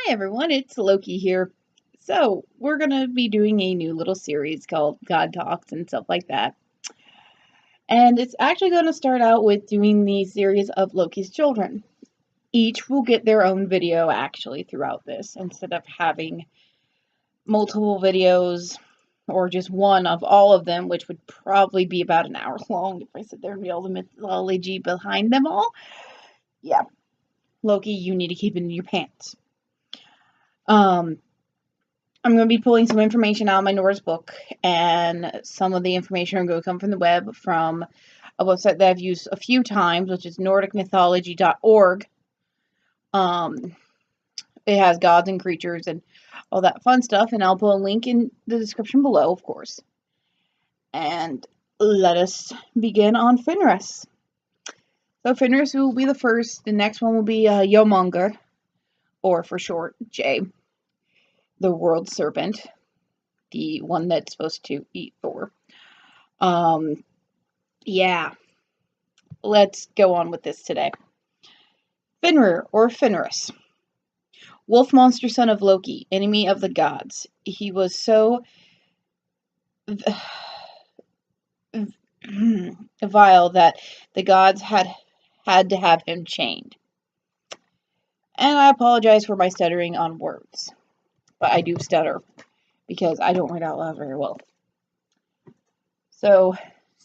Hi everyone, it's Loki here. So, we're going to be doing a new little series called God Talks and stuff like that. And it's actually going to start out with doing the series of Loki's children. Each will get their own video actually throughout this instead of having multiple videos or just one of all of them, which would probably be about an hour long if I sit there and read all the mythology behind them all. Yeah, Loki, you need to keep it in your pants. I'm going to be pulling some information out of my Norse book, and some of the information are going to come from the web from a website that I've used a few times, which is nordicmythology.org. It has gods and creatures and all that fun stuff, and I'll put a link in the description below, of course. And let us begin on Fenrir. So Fenrir will be the first. The next one will be Yomungur, or for short, J, the world serpent. The one that's supposed to eat Thor. Yeah. Let's go on with this today. Fenrir, or Fenris. Wolf monster son of Loki, enemy of the gods. He was so vile that the gods had to have him chained. And I apologize for my stuttering on words. But I do stutter because I don't read out loud very well. So,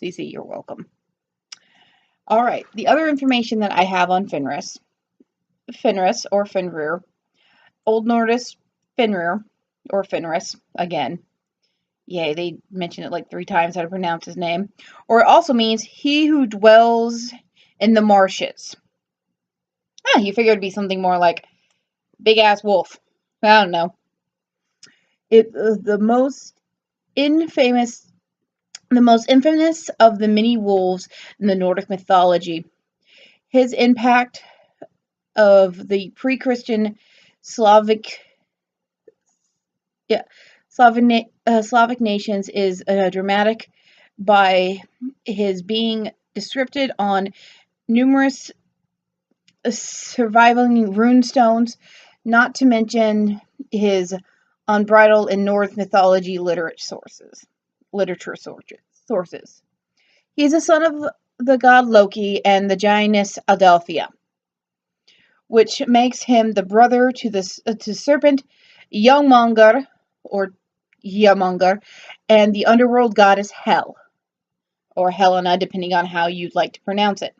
Cece, you're welcome. Alright, the other information that I have on Fenris or Fenrir, Old Nordic Fenrir or Fenris, again. Yay, they mention it like 3 times how to pronounce his name. Or it also means he who dwells in the marshes. You figure it'd be something more like big ass wolf. I don't know. The most infamous of the many wolves in the Nordic mythology. His impact of the pre-Christian Slavic nations is dramatic by his being descripted on numerous surviving runestones, not to mention his unbridled in Norse mythology literature sources. He is a son of the god Loki and the giantess Adelphia, which makes him the brother to serpent Yomungur, or Yamungur, and the underworld goddess Hel, or Helena, depending on how you'd like to pronounce it.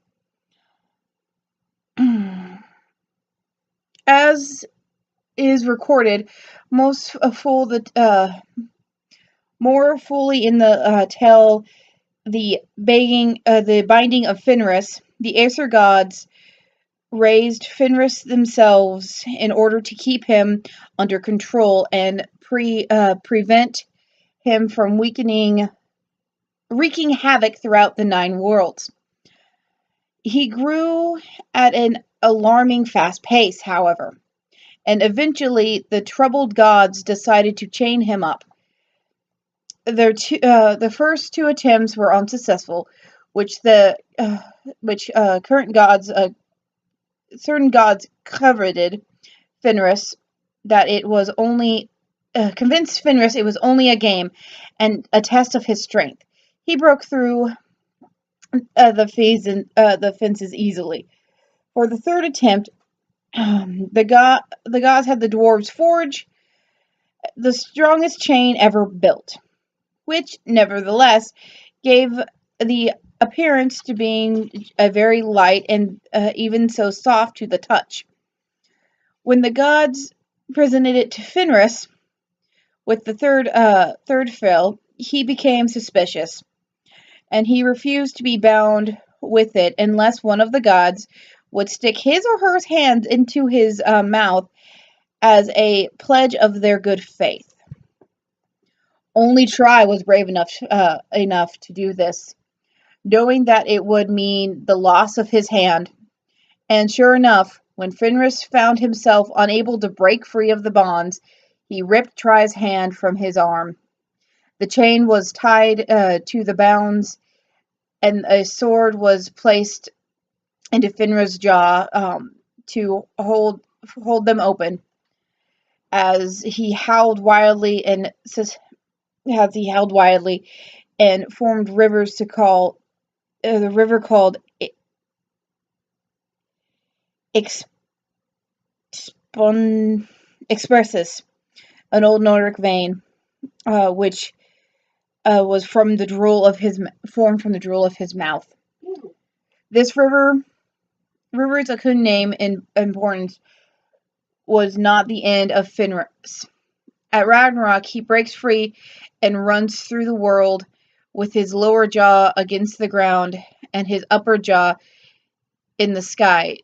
As is recorded, more fully in the tale, the binding of Fenris, the Aesir gods raised Fenris themselves in order to keep him under control and prevent him from wreaking havoc throughout the 9 worlds. He grew at an alarming fast pace, however, and eventually the troubled gods decided to chain him up. The first 2 attempts were unsuccessful, which certain gods coveted Fenris that it was only convinced Fenris it was only a game and a test of his strength. He broke through the fences easily. For the 3rd attempt, the gods had the dwarves forge the strongest chain ever built, which nevertheless gave the appearance to being very light and even so soft to the touch. When the gods presented it to Fenris with the third fill, he became suspicious, and he refused to be bound with it unless one of the gods would stick his or her hand into his mouth as a pledge of their good faith. Only Try was brave enough to do this, knowing that it would mean the loss of his hand. And sure enough, when Fenris found himself unable to break free of the bonds, he ripped Try's hand from his arm. The chain was tied to the bounds, and a sword was placed into Fenrir's jaw to hold them open. as he howled wildly and formed rivers to call the river called Expressus, an old Nordic vein, which was from the drool of his formed from the drool of his mouth. This river's Akun name in importance was not the end of Fenris. At Ragnarok, he breaks free and runs through the world with his lower jaw against the ground and his upper jaw in the sky,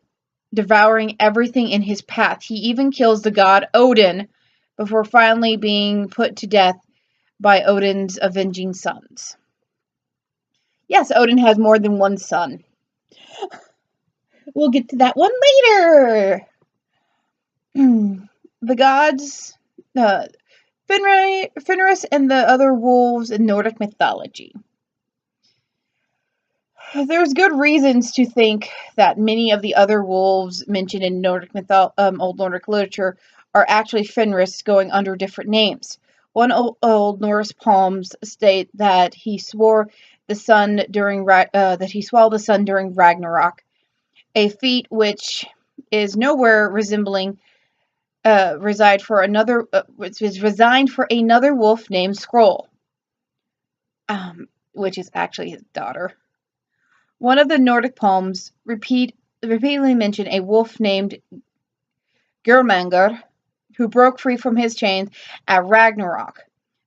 devouring everything in his path. He even kills the god Odin before finally being put to death by Odin's avenging sons. Yes, Odin has more than one son. We'll get to that one later. The gods, Fenris and the other wolves in Nordic mythology. There's good reasons to think that many of the other wolves mentioned in Nordic Old Nordic literature are actually Fenris going under different names. One old Norse poems state that he swore the sun during swallowed the sun during Ragnarok, a feat which is nowhere resembling which is resigned for another wolf named Skroll, which is actually his daughter. One of the Nordic poems repeatedly mention a wolf named Germangar, who broke free from his chains at Ragnarok.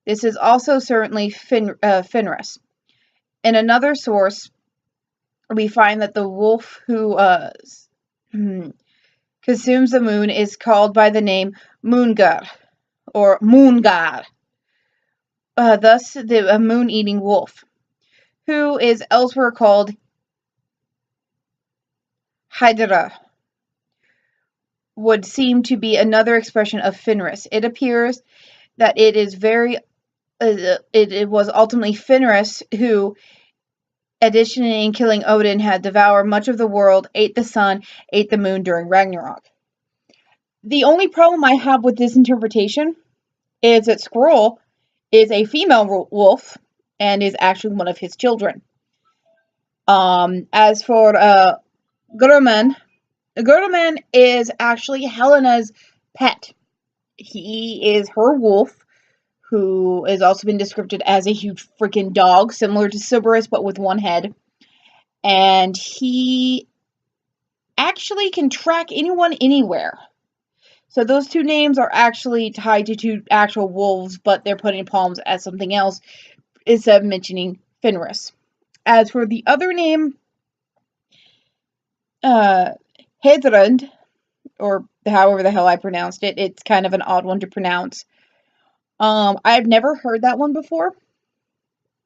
This is also certainly Fenris. In another source, we find that the wolf who consumes the moon is called by the name Moongar, or Moongar, thus the moon-eating wolf, who is elsewhere called Hydra, would seem to be another expression of Fenris. It appears that it was ultimately Fenris who, additionally in killing Odin, had devoured much of the world, ate the sun, ate the moon during Ragnarok. The only problem I have with this interpretation is that Skrull is a female wolf and is actually one of his children. As for Guruman is actually Helena's pet. He is her wolf, who has also been described as a huge freaking dog, similar to Cerberus, but with one head. And he actually can track anyone anywhere. So those two names are actually tied to two actual wolves, but they're putting poems as something else instead of mentioning Fenris. As for the other name, Heathen, or however the hell I pronounced it, it's kind of an odd one to pronounce. I've never heard that one before,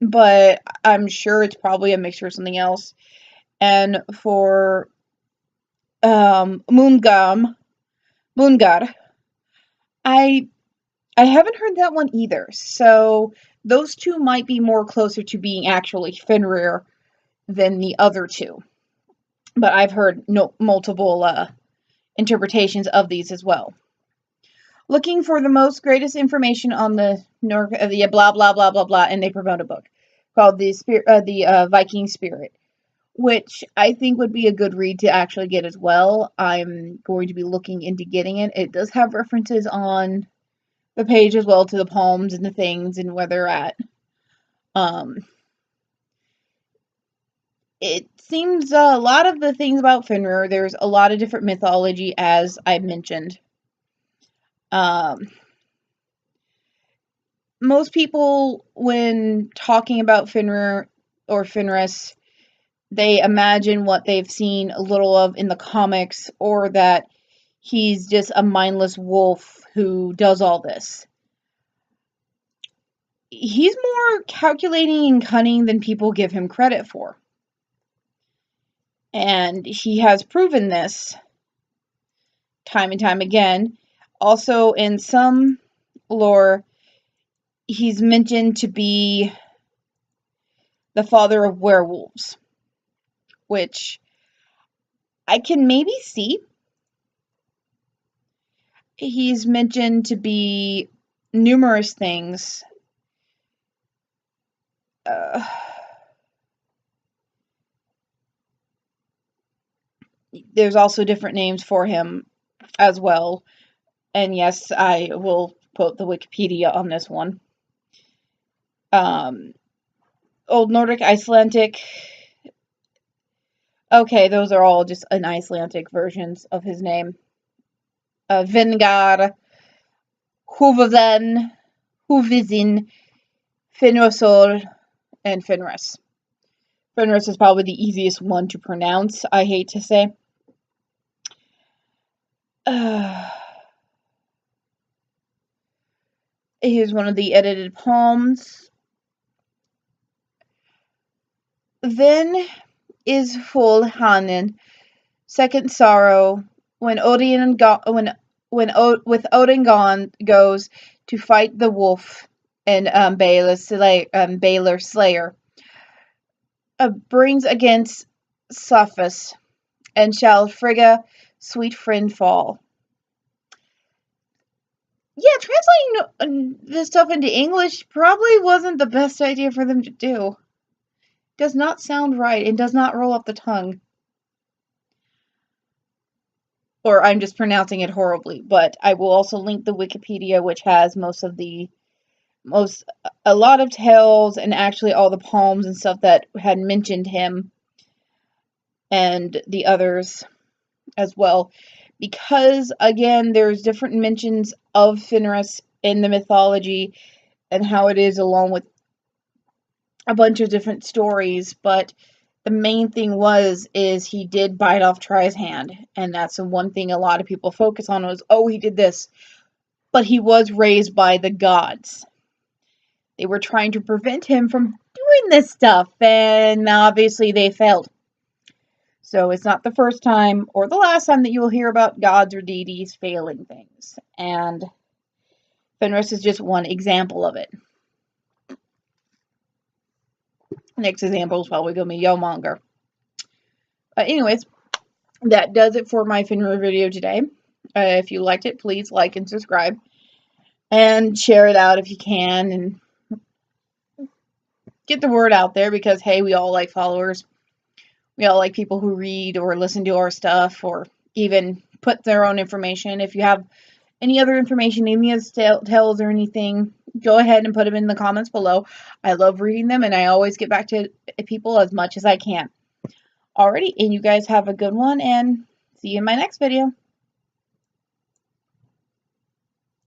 but I'm sure it's probably a mixture of something else. And for Moongar, I haven't heard that one either. So those two might be more closer to being actually Fenrir than the other two. But I've heard multiple interpretations of these as well. Looking for the greatest information on the blah blah blah blah blah, and they promote a book called the Viking Spirit, which I think would be a good read to actually get as well. I'm going to be looking into getting it. It does have references on the page as well to the poems and the things and where they're at. It seems a lot of the things about Fenrir, there's a lot of different mythology, as I mentioned. Most people, when talking about Fenrir or Fenris, they imagine what they've seen a little of in the comics, or that he's just a mindless wolf who does all this. He's more calculating and cunning than people give him credit for. And he has proven this time and time again. Also, in some lore, he's mentioned to be the father of werewolves, which I can maybe see. he's mentioned to be numerous things. There's also different names for him as well. And yes, I will quote the Wikipedia on this one. Old Nordic, Icelandic. Okay, those are all just an Icelandic versions of his name. Vingar, Húfaðan, Húfizin, Finnrosol, and Fenris. Fenris is probably the easiest one to pronounce, I hate to say. Here's one of the edited poems. Then is full Hanen, second sorrow, when Odin with Odin gone goes to fight the wolf and Balor Slayer. Brings against Sophus, and shall Frigga sweet friend fall. Yeah, translating this stuff into English probably wasn't the best idea for them to do. Does not sound right and does not roll off the tongue. Or I'm just pronouncing it horribly, but I will also link the Wikipedia, which has a lot of tales and actually all the poems and stuff that had mentioned him and the others as well. Because, again, there's different mentions of Fenris in the mythology and how it is along with a bunch of different stories, but the main thing is he did bite off Try's hand, and that's the one thing a lot of people focus on was, oh, he did this, but he was raised by the gods. They were trying to prevent him from doing this stuff, and obviously they failed. So it's not the first time or the last time that you will hear about gods or deities failing things, and Fenris is just one example of it. Next example is probably going to be Yomonger. Anyways, that does it for my Fenrir video today. If you liked it, please like and subscribe. And share it out if you can. And get the word out there because, hey, we all like followers. We all like people who read or listen to our stuff or even put their own information. If you have any other information, any other tales or anything, go ahead and put them in the comments below. I love reading them, and I always get back to people as much as I can. Alrighty, and you guys have a good one, and see you in my next video.